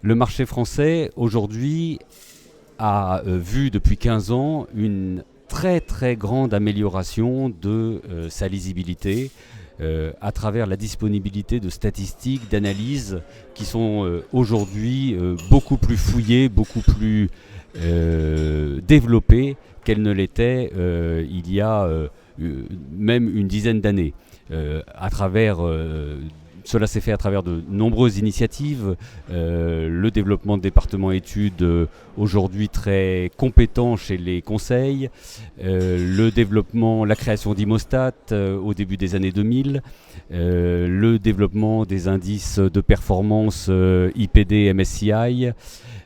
Le marché français, aujourd'hui, a vu depuis 15 ans une très très grande amélioration de sa lisibilité à travers la disponibilité de statistiques, d'analyses qui sont aujourd'hui beaucoup plus fouillées, beaucoup plus développées qu'elles ne l'étaient il y a même une dizaine d'années. À travers Cela s'est fait à travers de nombreuses initiatives, le développement de départements études aujourd'hui très compétents chez les conseils, le développement, la création d'Imostat au début des années 2000, le développement des indices de performance IPD, MSCI,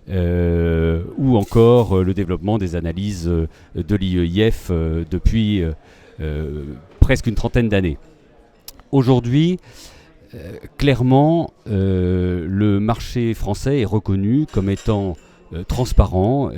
ou encore le développement des analyses de l'IEIF depuis presque une trentaine d'années. Aujourd'hui, clairement, le marché français est reconnu comme étant transparent,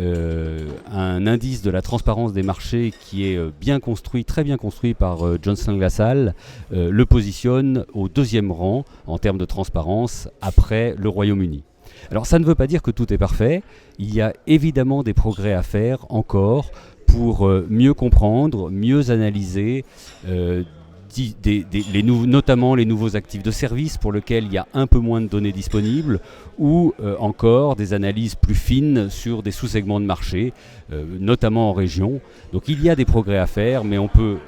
un indice de la transparence des marchés qui est bien construit, très bien construit par Johnson LaSalle, le positionne au deuxième rang en termes de transparence après le Royaume-Uni. Alors ça ne veut pas dire que tout est parfait, il y a évidemment des progrès à faire encore pour mieux comprendre, mieux analyser notamment les nouveaux actifs de service pour lesquels il y a un peu moins de données disponibles, ou encore des analyses plus fines sur des sous-segments de marché, notamment en région. Donc il y a des progrès à faire, mais on peut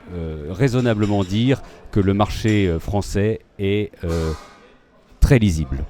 raisonnablement dire que le marché français est très lisible.